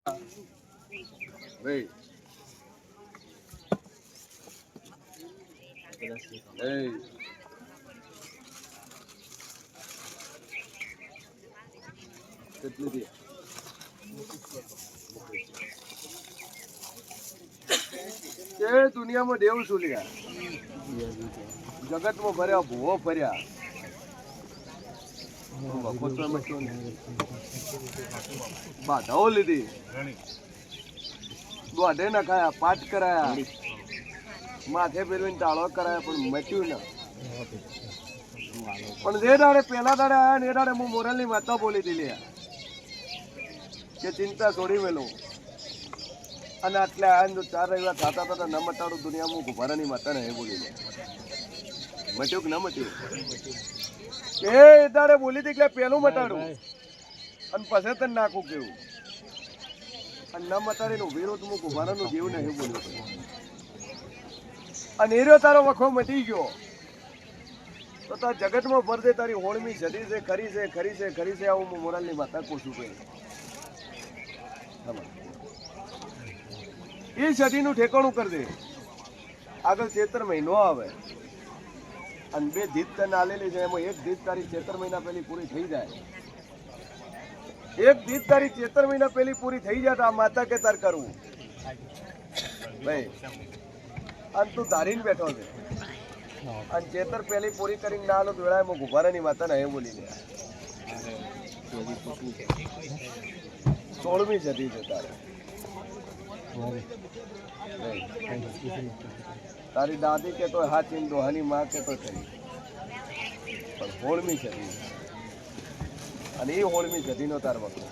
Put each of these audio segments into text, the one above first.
Hey, hey, કેટલી દી એ દુનિયામાં દેવ શું લ્યા જગતમાં ભર્યા ભૂવો ફર્યા બાધાઓ લીધી દોઢે ના ખાયા પાઠ કરાયા માથે ફેરવીને ટાળો કરાયા પણ મચ્યું ના પણ જે દાડે પેલા દાડે આયા ને એ દાડે હું મોરલની માતા બોલી દીધી કે ચિંતા છોડી મેલું અને આટલે આયા 4 રવિવાર થતા થતા ન મટાડું દુનિયામાં ગુભારાની માતા ને એ બોલી લે મટ્યું કે ન મટ્યું એ દાડે બોલી હતી એટલે પેલું મટાડું અને પછી તને નાખું કેવું અને ન મટાડીને ઉભી રહ્યું તો હું ગુભારાનું જીવ નહીં બોલ્યું અને એ રહ્યો તારો વખો મટી ગયો તો તાર જગતમાં ફરતે તારી હોળમી જડી છે ખરી છે ખરી છે ખરી છે આવું હું મોરાલની માતા કોશું કહી એ સદીનું ઠેકાણું કરી દે આગળ 13 મહિનો આવે અને 2 જીત તને આલેલી છે એમાં એક જીત તારી 13 મહિના પહેલી પૂરી થઈ જાય એક જીત તારી 13 મહિના પહેલી પૂરી થઈ જાય તો આ માતા કે તાર કરવું ભાઈ અને તું ધારીને બેઠો છે અને 13 પહેલી પૂરી કરીને ના આલો તો વેળામાં ગુભારાની માતા ને એ બોલી લે 16મી સદી છે તારે તારી દાદી કે તો હાચીન દોહાની માં કે તો ખરી પણ 16મી સદી અને એ 16મી સદીનો તાર વખત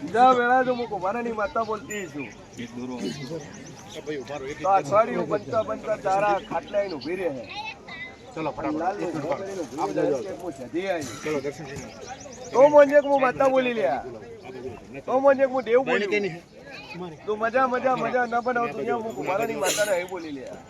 બીજા વેળા જો હું ગુભારાની માતા બોલતી છું તો અઠવાડિયું બનતા બનતા તારા ખાટલા એને ઉભી રહે તો મોંજે હું માતા બોલી લ્યા તો મોંજે હું દેવ બોલી તું મજા મજા મજા ના બનાવ દુનિયા હું ગુભારાની માતા ને એ બોલી લ્યા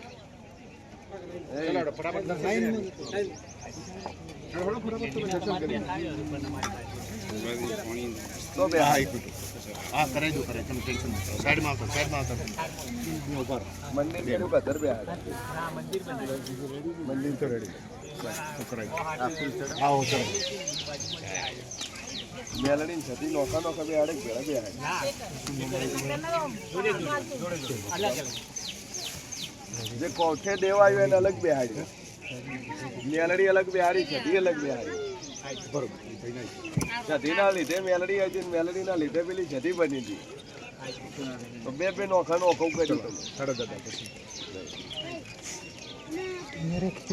તો બે હા કરે દો કરે તમે ટેન્શન ન કરો સાઈડમાં આવતો મંદિર કેનું કદર બે મંદિર તો રેડી આવો ચલો મેલડી છતી નોખા નોખા બે આડે ભેળા બે જે કોઠે દેવ આવ્યો એને અલગ બેહાડ્યો મેલડી અલગ બેહાડી છતી અલગ બેહાડી બરોબર છતીના લીધે મેલડી આવી હતી મેલડીના લીધે પેલી છતી બની હતી તો બે નોખા નોખું કર્યું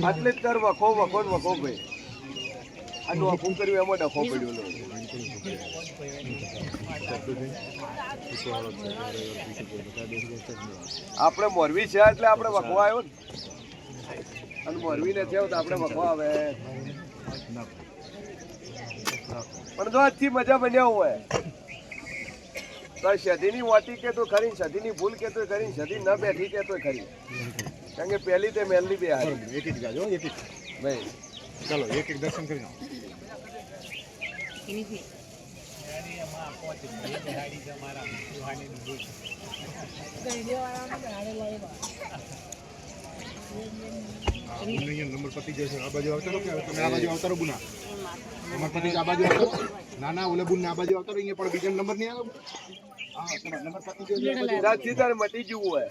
આટલે જ તાર વખો વખો વખો ભાઈ આ નોખું કર્યું એમાં ડખો પડ્યો આપણે મોરવી છે એટલે આપણે વખો આવ્યો ને અને મોરવી નથી આવ્યો તો આપણે વખો આવે પણ જો આજથી મજા બન્યા હોય તો સદીની વાટી કે તો ખરી સદીની ભૂલ કે તો ખરી સદી ન બેઠી કે તો ખરી કારણ કે પહેલી તે મેલની બે હારી એક જ ગાજો એક જ ભાઈ ચલો એક દર્શન કરી નાખો નંબર પતી જશે આ બાજુ આવતા કે તમે આ બાજુ આવતા રહો બુના નંબર પતી આ બાજુ આવતો ના ના ઓલે બુન આ બાજુ આવતા અહીંયા પણ બીજો નંબર નહીં આવે હા તમારો નંબર પતી જશે રાતથી તારે મટી ગયું હોય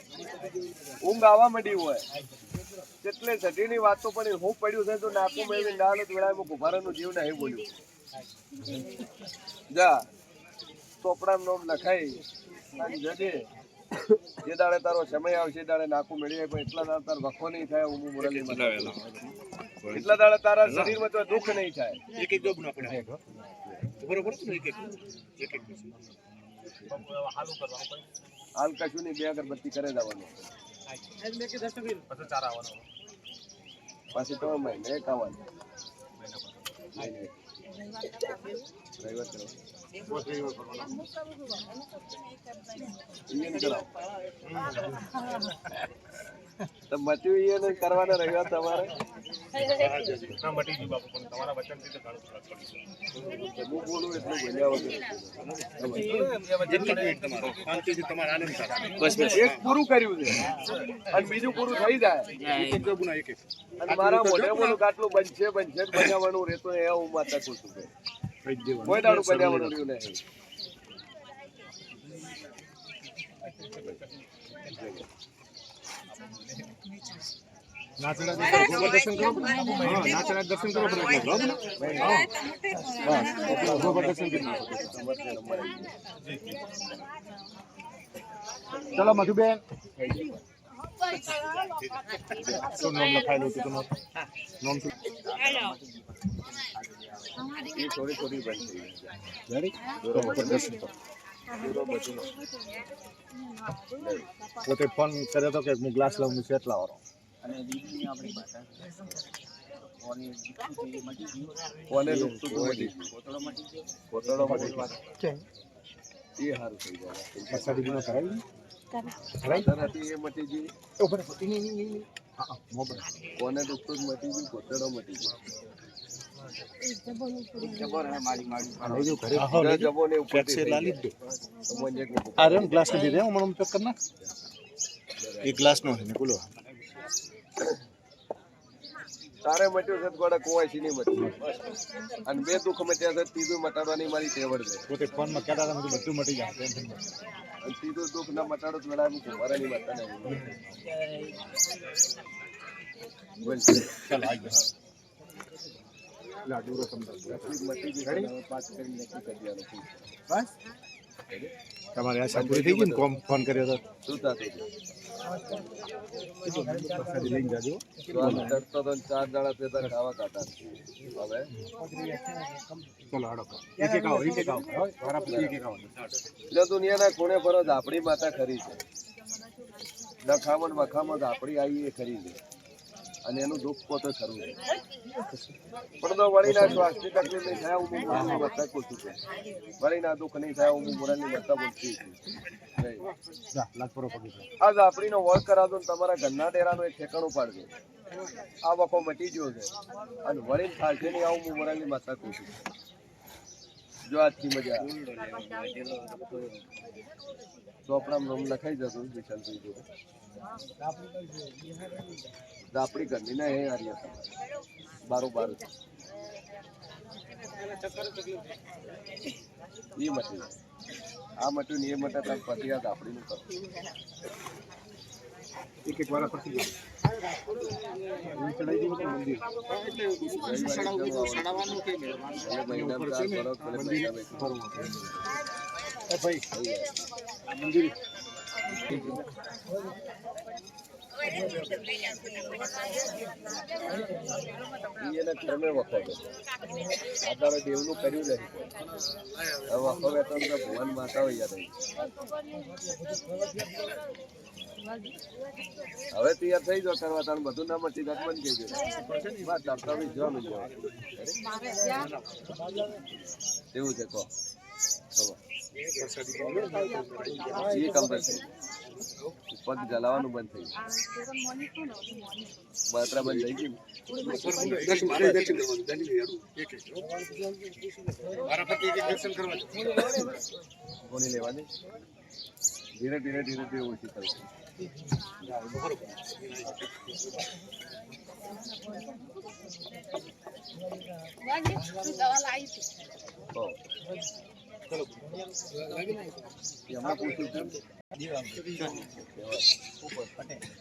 ઊંઘ આવવા માંડી હોય એટલે સદીની વાતો પણ હું પડ્યું છે તો નાકું મેળવી નાલો વેળામાં ગુભારાનું જીવ નહીં બોલ્યું જા ચોપડામાં નામ લખાઈ અને જજે જે દાડે તારો સમય આવશે દાડે નાકું મેળવી પણ એટલા દાડે તાર વખો નહીં થાય હું મોરલી એટલા દાડે તારા શરીરમાં તો દુઃખ નહીં થાય એક એક જોબ ના પડે બરોબર છે એક એક હાલ કશું નહીં 2 અગરબત્તી કરે જવાનું પછી તો મહિને એક આવવાનું તો મટ્યું એને કરવાના રહ્યા તમારે હું બોલું એટલું બોલ્યા વગર એક પૂરું કર્યું છે અને બીજું પૂરું થઈ જાય અને મારા મોઢે બોલું કે આટલું બનશે બનશે જ બનાવવાનું રહેતો એ હું માતા કહું છું કે કોઈ દાડું બનાવવાનું રહ્યું નહીં નાચડા દર્શન કરો નાચડા દર્શન કરો બરાબર દર્શન કરી ચલો મધુબેન શું નામ લખાયેલું હતું તમારું નામ શું એ થોડી થોડી બનશે દર્શન કરો પોતે ફોન કર્યો તો કે હું ગ્લાસ લાવું છું એટલા વાળો કોને લુકતું તું મટી પોતળો મટી એ સારું થઈ જાય સાડી ગુનો કરાવી નથી એ મટી ગઈ કોને લુકતું જ મટી ગયું પોતળો મટી ગયો ग्लास दे रहे हैं पैक करना एक ग्लास नो है बोलो તારે મટ્યું છે ગોડા કોવાસી નહીં મટ્યું અને બે દુઃખ મટ્યા છે ત્રીજું મટાડવાની મારી તેવડ છે પોતે ફોન માં કહેતા હતા બધું મટી જાય ટેન્શન અને ત્રીજું દુઃખ ના મટાડો તો વેળા મૂકું મારે નહીં મટતા નહીં બોલ ચાલો આજ લાડુરો સમજાવ મટી ગઈ પાસ કરીને નક્કી કરી દેવાનું બસ તમારે આ પૂરી થઈ ગઈ ને કોમ ફોન કર્યો તો શું થતું લઈને જાજો ચડતો તો 4 દાડા તે ખાવા કાઢા હવે ચલો હાડો એક એક આવો વારા પછી એક એક આવો એટલે દુનિયાના કોણે પર જ આપણી માતા ખરી છે લખામણ વખામણ આપણી આવી એ ખરી છે અને એનું દુઃખ પોતે ખરું છે પણ તો વળીના શ્વાસની તકલીફ નહીં થાય હું મોરાની મત્તા કહું છું વળીના દુઃખ નહીં થાય હું મોરાની મત્તા બોલતી આજ આપણીનો વોક કરાવજો ને તમારા ઘરના ડેરાનો એક ઠેકાણું પાડજો આ વખો મટી ગયો છે અને વળીને થાશે નહીં આવું હું મોરાની મત્તા કહું છું જો આજથી મજા ચોપડામાં રૂમ લખાઈ જતું વિશાલભાઈ જોડે આપણી ઘરની ના એ હારી બારોબાર એ મટી આ મટ્યું ને એ મટે તમે પછી યાદ આપણીનું કરો એક એક વાળા પછી મંદિર એને ક્રમે વખો છે આધારે દેવનું કર્યું નથી હવે વખો વેતો ભગવાન માતા હોય યાદ હવે તૈયાર થઈ જાવ કરવા તારું બધું ના મટી જાય બંધ થઈ ગયું બસ તરતા બી જવાનું એવું છે કહો એ કમ્પલસરી પગ જલાવાનું બંધ થઈ ગયું માત્રા બંધ થઈ ગઈ કોની લેવાની ધીરે ધીરે ધીરે ધીરે ઓછી થશે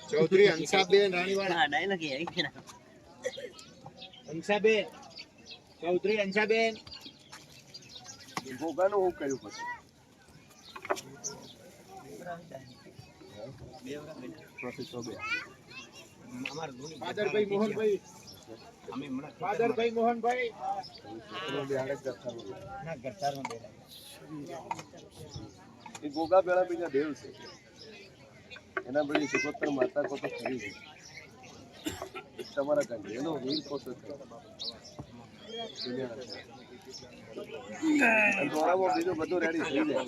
ચૌધરી હંસાબેન રાણીવાડા હંસાબેન ચૌધરી હંસાબેન ભોગાનું હું કર્યું પછી ફાધરભાઈ મોહનભાઈ ફાધરભાઈ મોહનભાઈ એ ગોગા પેલા બીજા દેવ છે એના બધી સુખોત્તર માતા કો તો ખરી છે તમારા કંઈ એનો વીર કોતો છે દોરામાં બીજું બધું રેડી થઈ જાય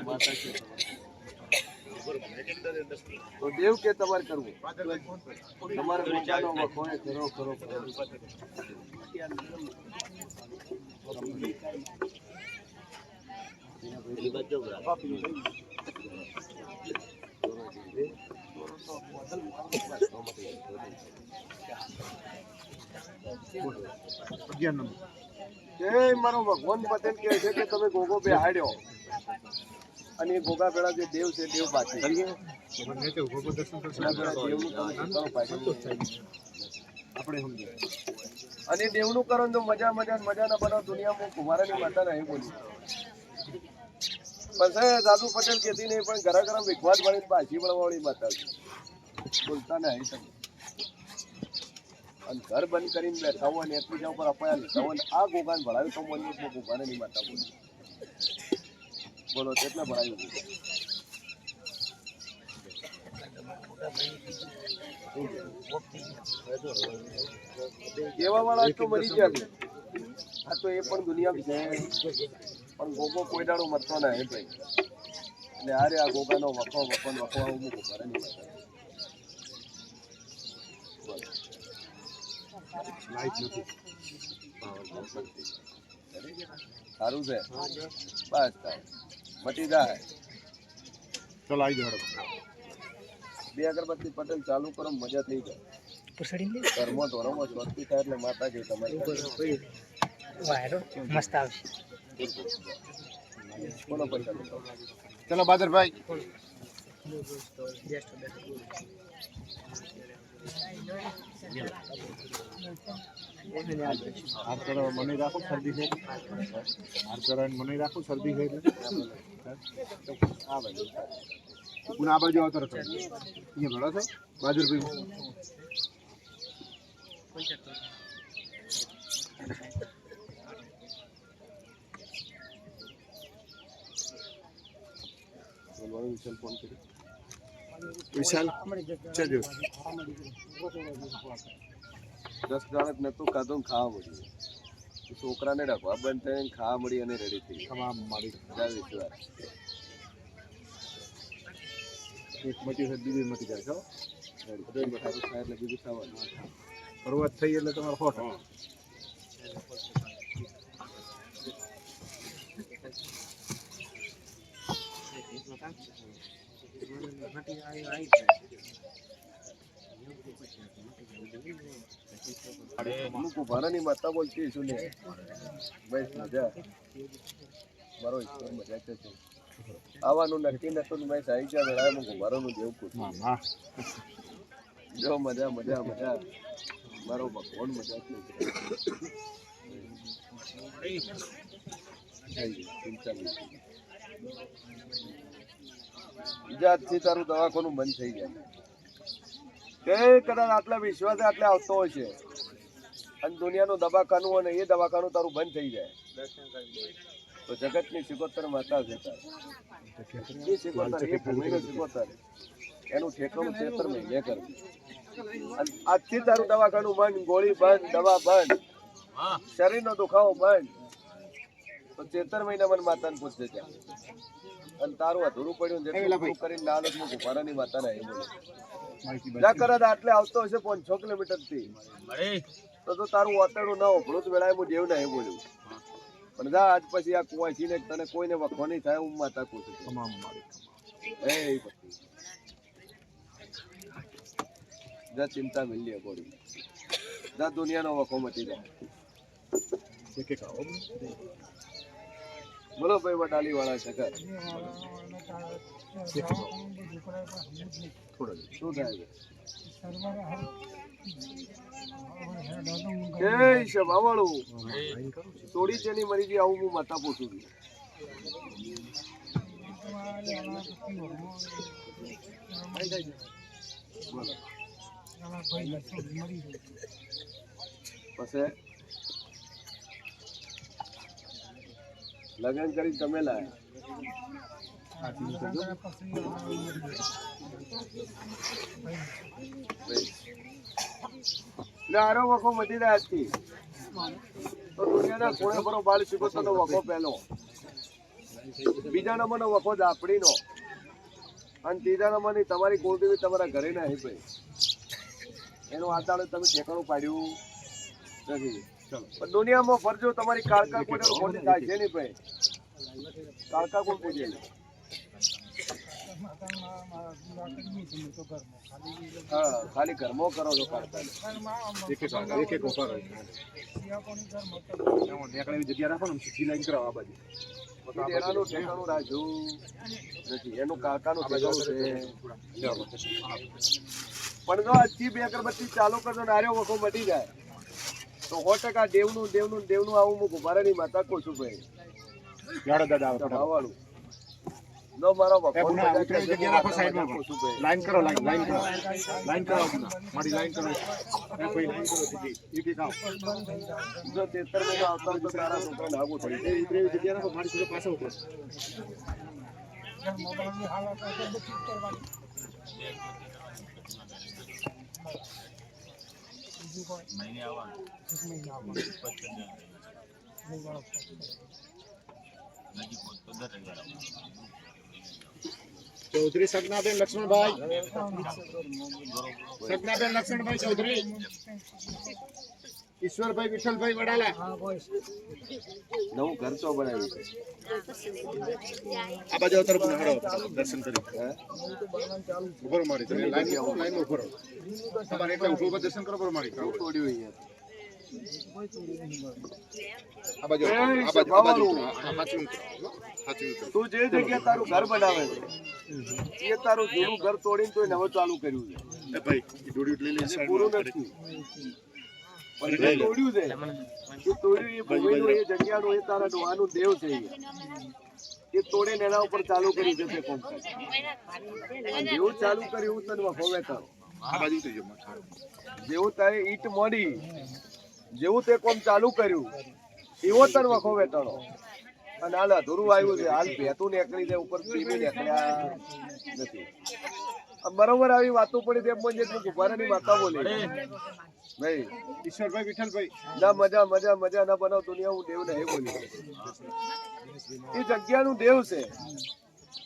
માતા છે તો દેવ કે તમારે કરવું તમારે પોતાનો વખો એ કરો કરો કરો. એ મારો ભગવાન પટેલ કહે છે કે તમે ગોગો બે હાડ્યો અને એ ગોગા પેલા જે દેવ છે દેવ બાકી અને દેવનું કરો તો મજા મજાના બધા દુનિયામાં કુમારાની માતા નહીં બોલી પણ દાદુ પટેલ કહેતી નહીં પણ ઘરા ઘરા વિખવાદ વાળી બાજી વળવાળી માતા બોલતા નહીં તમે અને ઘર બંધ કરીને બેઠા હોય અને એકબીજા ઉપર અપાયા લીધા હોય આ ગોગાને ભણાવ્યું તો મને કુમારાની માતા બોલી બોલો કેટલા ભણાવ્યું કેવા વાળા તો મરી ગયા છે આ તો એ પણ દુનિયા છે પણ ગોગો કોઈ દાડો મરતો ના હે ભાઈ એટલે અરે આ ગોગાનો વખો હું ઘરે નહીં સારું છે બસ મટી જાય ચલો આવી જાવ બે અગરબત્તી પટેલ ચાલુ કરો મજા થઈ જાય ઘરમાં ધોરણમાં સ્વસ્તી થાય એટલે માતાજી તમારી મસ્ત આવશે કોનો પૈસા ચલો બાદરભાઈ મને રાખો શરદી છે મને રાખો શરદી છે આ બાજુ આવતો રહો અહીંયા ભણો છો બાદરભાઈ વિશાલ ચજો 10 દાડક નતું ખાધું ને ખાવા મળ્યું છોકરાને રાખવા બંધ થઈને ખાવા મળી અને રેડી થઈ તમામ મારી વિશ્વાસ એક મટી છે બીજી મટી જાય છો બધું મઠારું થાય એટલે બીજું ખાવાનું શરૂઆત થઈ એટલે તમારો ફોટો ભારાની માતા બોલતી શું ને બસ મજા મારો ઈશ્વર મજા છે આવવાનું નક્કી નતું મેં સાહી ગયા વેળાએ હું ગુભારોનું જેવું પૂછ્યું જો મજા મારો ભગવાન મજા ચિંતા નહીં બીજાથી તારું દવાખાનું બંધ થઈ જાય કે કદાચ આટલા વિશ્વાસ આટલે આવતો હશે અને દુનિયાનું દવાખાનું અને એ દવાખાનું તારું બંધ થઈ જાય તો જગતની સિકોતર માતા છે એ સિકોતર એ ભૂમિનો સિકોતર એનું ઠેકાણું ક્ષેત્ર મહિને કરવું અને આજથી તારું દવાખાનું બંધ ગોળી બંધ દવા બંધ શરીરનો દુખાવો બંધ તો 13 મહિના મને માતાને પૂછશે ત્યાં અને તારું અધૂરું પડ્યું જેટલું કરીને ના હું ગુફારાની માતાને એ બોલો ના કરત આટલે આવતો હશે 5-6 કિલોમીટર થી તો તારું ઓતડું ના ઓભળું વેળાએ હું જેવું નહીં બોલ્યું પણ જા આજ પછી આ કુવાસી ને તને કોઈને વખો નહીં થાય હું માતા પૂછું તમામ મારી એ જા ચિંતા મિલી બોડી જા દુનિયાનો વખો મટી જાય કે ખાઓ બોલો ભાઈ વડાલી વાળા શંકર શું થાય છે જય બાવાળું થોડી જેની મરી ગઈ આવું હું માતા પૂછું છું પછી લગ્ન કરી તમે લાયા આરો વખો મટી રહ્યા આજથી તો દુનિયાના કોણે ભરો બાળ સિકોતરનો વખો પહેલો બીજા નંબરનો વખો દાપડીનો અને ત્રીજા નંબરની તમારી કુળદેવી તમારા ઘરે નહીં ભાઈ, એનું આદાડે તમે ઠેકાણું પાડ્યું નથી. પણ દુનિયામાં ફરજો તમારી કાળકા કોઈ ખોટી થાય છે નહીં ભાઈ. કાળકા કોણ પૂજે છે? હા, ખાલી ઘરમાં કરો છો કાળકા. એક એક ઉભા રહે એવી જગ્યા રાખો ને સીધી લાઈન કરો આ બાજુ એનાનું ઠેકાણું રાખ્યું નથી, એનું કાકાનું ઠેકાણું છે. પણ જો આજથી બે અગરબત્તી ચાલુ કરજો ને આર્યો વખો મટી જાય તો 100% દેવનું આવું હું ગુભારાની માતા કહું છું ભાઈ. યાડો દાદા ભાવાળું જો મારો એ ગુના ઉતરેલી જગ્યા રાખો સાઈડમાં કહું છું ભાઈ. લાઈન કરો લાઈન કરો મારી લાઈન કરો એ ભાઈ લાઈન કરો સીધી એક એક આવ જો 13 મહિના આવતા હોય તો તારા છોકરાને આગું થઈ જાય. એ ઉતરેલી જગ્યા રાખો મારી સીધો પાછો ઉતરો ચૌધરી સગનાબેન લક્ષ્મણભાઈ ચૌધરી ઈશ્વરભાઈ વિઠ્ઠલભાઈ વડાલા નવું ઘર તો બનાવ્યું છે. આ બાજુ અવતાર પુનઃ હળો દર્શન કરી ઉભો રહો મારી તમે લાઈન ઉભો રહો તમારે એટલે ઉભો દર્શન કરો મારી શું તોડ્યું અહીંયા? આ બાજુ તું જે જગ્યાએ તારું ઘર બનાવે છે એ તારું જૂનું ઘર તોડીને તોય નવું ચાલુ કર્યું છે. એ ભાઈ દોડી લઈ લે એ પૂરું નથી પણ જે તોડ્યું છે એ તોડ્યું એ ભૂમિનું એ જગ્યાનું એ તારા ડોહાનું દેવ છે એ તોડીને એના ઉપર ચાલુ કરી જશે કોમ. જેવું ચાલુ કર્યું એવું તને વખોવે કરો. આ બાજુ થઈ જાવ જેવું તારે ઈટ મોડી જેવું તે કોમ ચાલુ કર્યું એવો તને વખોવે તણો. અને હાલ અધૂરું આવ્યું છે, હાલ ભેતું નીકળી જાય ઉપર પ્રેમી નીકળ્યા નથી. બરોબર આવી વાતો પડી તેમ મને ગુભારાની માતા બોલી ભાઈ ઈશ્વરભાઈ વિઠ્ઠલભાઈ ના મજા ના બનાવ દુનિયા હું દેવ નહીં બોલી. એ જગ્યાનું દેવ છે.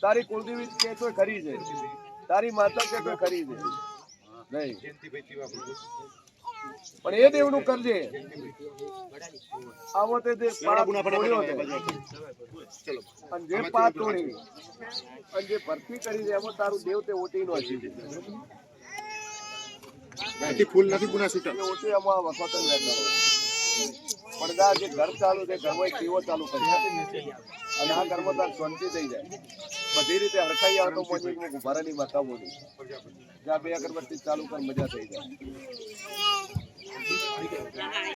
તારી કુળદેવી કે તો ખરી છે, તારી માતા કે તો ખરી છે નહીં, પણ એ દેવનું કરજે. આવો તે અને જે પાત તોડી અને જે ભરતી કરી છે એમાં તારું દેવ તે ઓટી નો હજી ફૂલ નથી પુના છૂટા ઓટી એમાં વખત પડદા જે ઘર ચાલુ છે ઘરમાં કેવો ચાલુ કરી અને આ ઘરમાં તાર શાંતિ થઈ જાય બધી રીતે હરખાઈ આવે તો મને ગુભારાની માતા બોલી જ્યાં બે અગરબત્તી ચાલુ કર મજા થઈ જાય.